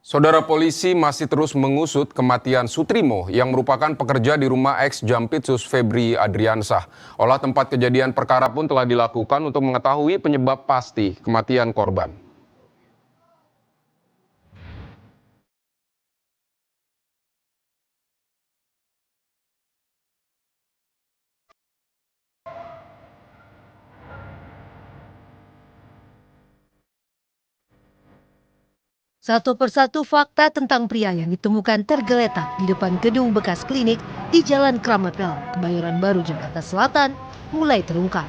Saudara polisi masih terus mengusut kematian Sutrimo yang merupakan pekerja di rumah ex Jampitsus Febri Adriansah. Olah tempat kejadian perkara pun telah dilakukan untuk mengetahui penyebab pasti kematian korban. Satu persatu fakta tentang pria yang ditemukan tergeletak di depan gedung bekas klinik di Jalan Kramapel, Kebayoran Baru, Jakarta Selatan, mulai terungkap.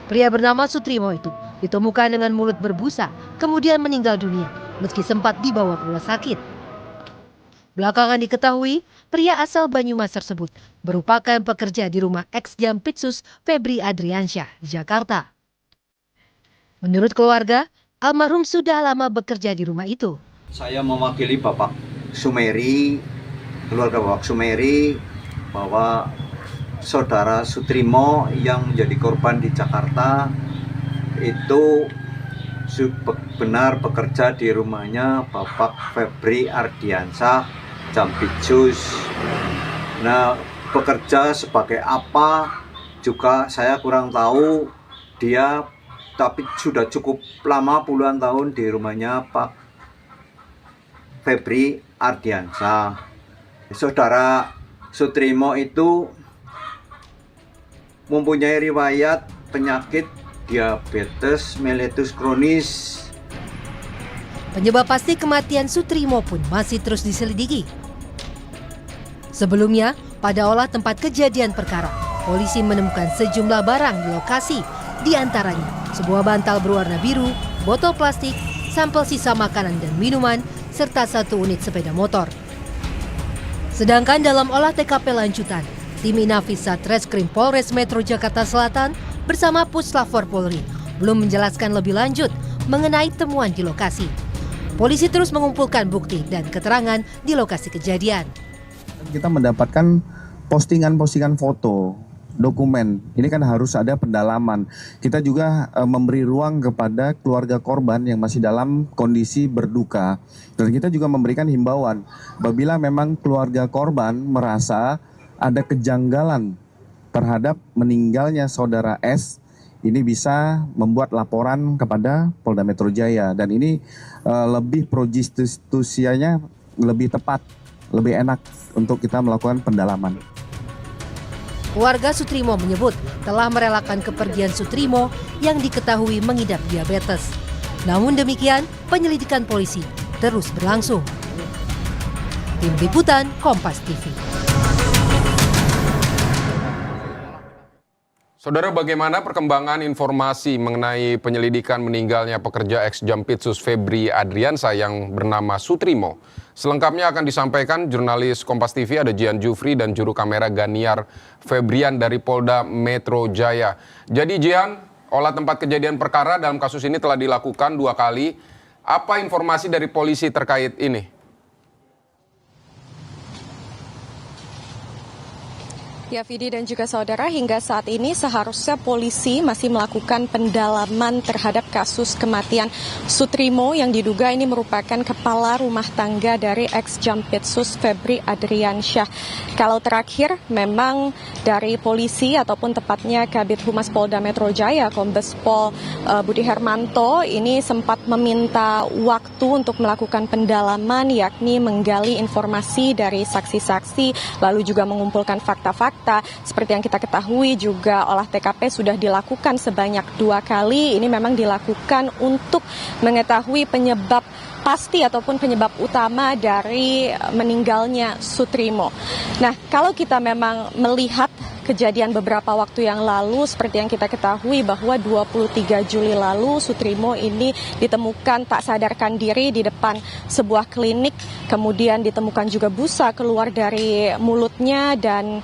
Pria bernama Sutrimo itu ditemukan dengan mulut berbusa, kemudian meninggal dunia meski sempat dibawa ke rumah sakit. Belakangan diketahui, pria asal Banyumas tersebut merupakan pekerja di rumah ex Jampitsus Febri Adriansyah, Jakarta. Menurut keluarga, almarhum sudah lama bekerja di rumah itu. Saya mewakili Bapak Sumeri, keluarga Bapak Sumeri, bahwa saudara Sutrimo yang menjadi korban di Jakarta itu benar bekerja di rumahnya Bapak Febri Ardiansah, Jampitsus. Nah, bekerja sebagai apa juga saya kurang tahu. Dia tapi sudah cukup lama, puluhan tahun di rumahnya Pak Febri Ardiansah. Saudara Sutrimo itu mempunyai riwayat penyakit diabetes mellitus kronis. Penyebab pasti kematian Sutrimo pun masih terus diselidiki. Sebelumnya, pada olah tempat kejadian perkara, polisi menemukan sejumlah barang di lokasi, di antaranya sebuah bantal berwarna biru, botol plastik, sampel sisa makanan dan minuman, serta satu unit sepeda motor. Sedangkan dalam olah TKP lanjutan, tim Inafis Satreskrim Polres Metro Jakarta Selatan bersama Puslapfor Polri belum menjelaskan lebih lanjut mengenai temuan di lokasi. Polisi terus mengumpulkan bukti dan keterangan di lokasi kejadian. Kita mendapatkan postingan-postingan foto, dokumen. Ini kan harus ada pendalaman. Kita juga memberi ruang kepada keluarga korban yang masih dalam kondisi berduka. Dan kita juga memberikan himbauan, apabila memang keluarga korban merasa ada kejanggalan terhadap meninggalnya saudara S, ini bisa membuat laporan kepada Polda Metro Jaya. Dan ini lebih pro justistianya lebih tepat, lebih enak untuk kita melakukan pendalaman. Keluarga Sutrimo menyebut telah merelakan kepergian Sutrimo yang diketahui mengidap diabetes. Namun demikian, penyelidikan polisi terus berlangsung. Tim Liputan Kompas TV. Saudara, bagaimana perkembangan informasi mengenai penyelidikan meninggalnya pekerja ex Jampitsus Febri Adriansah yang bernama Sutrimo? Selengkapnya akan disampaikan jurnalis Kompas TV, ada Jian Jufri dan juru kamera Ganiar Febrian dari Polda Metro Jaya. Jadi Jian, olah tempat kejadian perkara dalam kasus ini telah dilakukan 2 kali. Apa informasi dari polisi terkait ini? Ya, Vidi dan juga saudara, hingga saat ini seharusnya polisi masih melakukan pendalaman terhadap kasus kematian Sutrimo yang diduga ini merupakan kepala rumah tangga dari ex Jampitsus Febri Adriansyah. Kalau terakhir memang dari polisi ataupun tepatnya Kabid Humas Polda Metro Jaya, Kombes Pol Budi Hermanto, ini sempat meminta waktu untuk melakukan pendalaman, yakni menggali informasi dari saksi-saksi, lalu juga mengumpulkan fakta-fakta. Seperti yang kita ketahui juga olah TKP sudah dilakukan sebanyak 2 kali. Ini memang dilakukan untuk mengetahui penyebab pasti ataupun penyebab utama dari meninggalnya Sutrimo. Nah, kalau kita memang melihat kejadian beberapa waktu yang lalu, seperti yang kita ketahui bahwa 23 Juli lalu Sutrimo ini ditemukan tak sadarkan diri di depan sebuah klinik, kemudian ditemukan juga busa keluar dari mulutnya dan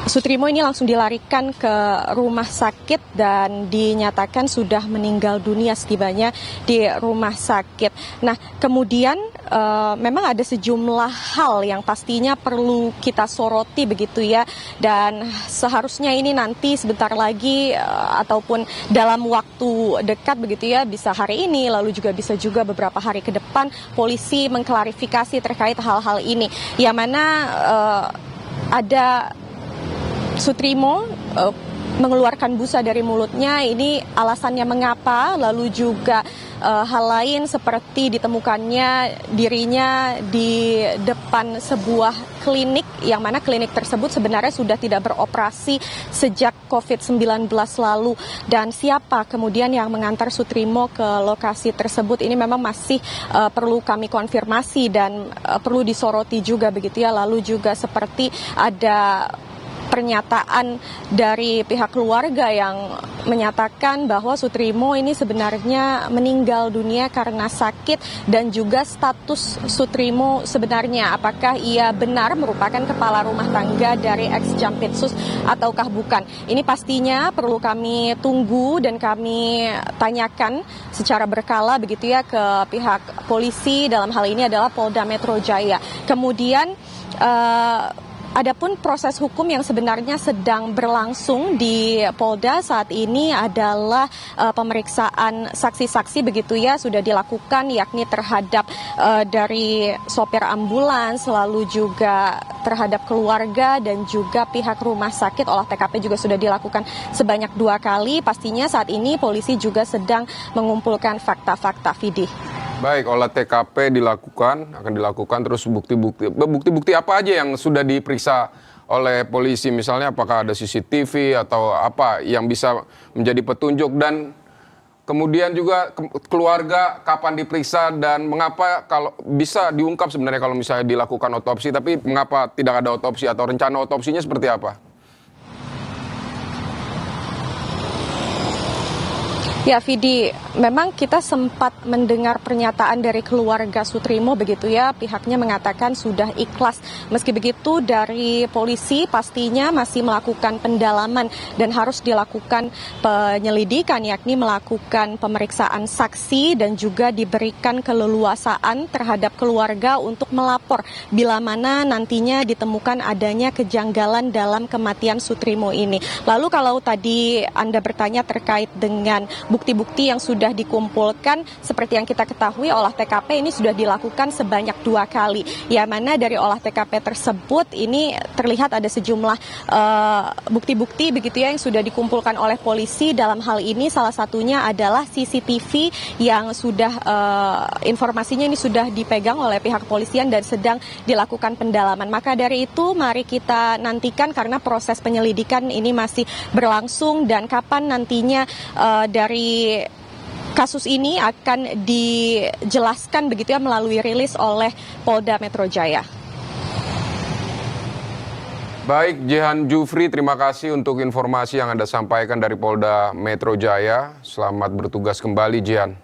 Sutrimo ini langsung dilarikan ke rumah sakit dan dinyatakan sudah meninggal dunia setibanya di rumah sakit. Nah, kemudian memang ada sejumlah hal yang pastinya perlu kita soroti begitu ya, dan seharusnya ini nanti sebentar lagi ataupun dalam waktu dekat begitu ya, bisa hari ini lalu juga bisa juga beberapa hari ke depan polisi mengklarifikasi terkait hal-hal ini, yang mana ada Sutrimo mengeluarkan busa dari mulutnya, ini alasannya mengapa, lalu juga hal lain seperti ditemukannya dirinya di depan sebuah klinik, yang mana klinik tersebut sebenarnya sudah tidak beroperasi sejak COVID-19 lalu, dan siapa kemudian yang mengantar Sutrimo ke lokasi tersebut ini memang masih perlu kami konfirmasi dan perlu disoroti juga begitu ya. Lalu juga seperti ada pernyataan dari pihak keluarga yang menyatakan bahwa Sutrimo ini sebenarnya meninggal dunia karena sakit, dan juga status Sutrimo sebenarnya apakah ia benar merupakan kepala rumah tangga dari ex-Jampitsus ataukah bukan. Ini pastinya perlu kami tunggu dan kami tanyakan secara berkala begitu ya ke pihak polisi, dalam hal ini adalah Polda Metro Jaya. Kemudian adapun proses hukum yang sebenarnya sedang berlangsung di Polda saat ini adalah pemeriksaan saksi-saksi begitu ya, sudah dilakukan yakni terhadap dari sopir ambulans, lalu juga terhadap keluarga dan juga pihak rumah sakit. Olah TKP juga sudah dilakukan sebanyak 2 kali. Pastinya saat ini polisi juga sedang mengumpulkan fakta-fakta, Vidi. Baik, olah TKP akan dilakukan, terus bukti-bukti apa aja yang sudah diperiksa oleh polisi, misalnya apakah ada CCTV atau apa yang bisa menjadi petunjuk, dan kemudian juga keluarga kapan diperiksa dan mengapa, kalau bisa diungkap sebenarnya kalau misalnya dilakukan otopsi, tapi mengapa tidak ada otopsi atau rencana otopsinya seperti apa? Ya, Vidi, memang kita sempat mendengar pernyataan dari keluarga Sutrimo begitu ya, pihaknya mengatakan sudah ikhlas. Meski begitu, dari polisi pastinya masih melakukan pendalaman dan harus dilakukan penyelidikan, yakni melakukan pemeriksaan saksi dan juga diberikan keleluasaan terhadap keluarga untuk melapor bila mana nantinya ditemukan adanya kejanggalan dalam kematian Sutrimo ini. Lalu kalau tadi Anda bertanya terkait dengan bukti-bukti yang sudah dikumpulkan, seperti yang kita ketahui olah TKP ini sudah dilakukan sebanyak 2 kali. Yang mana dari olah TKP tersebut ini terlihat ada sejumlah bukti-bukti begitu ya yang sudah dikumpulkan oleh polisi. Dalam hal ini salah satunya adalah CCTV yang sudah informasinya ini sudah dipegang oleh pihak kepolisian dan sedang dilakukan pendalaman. Maka dari itu mari kita nantikan, karena proses penyelidikan ini masih berlangsung, dan kapan nantinya dari kasus ini akan dijelaskan begitu ya melalui rilis oleh Polda Metro Jaya. Baik, Jehan Jufri, terima kasih untuk informasi yang Anda sampaikan dari Polda Metro Jaya. Selamat bertugas kembali, Jehan.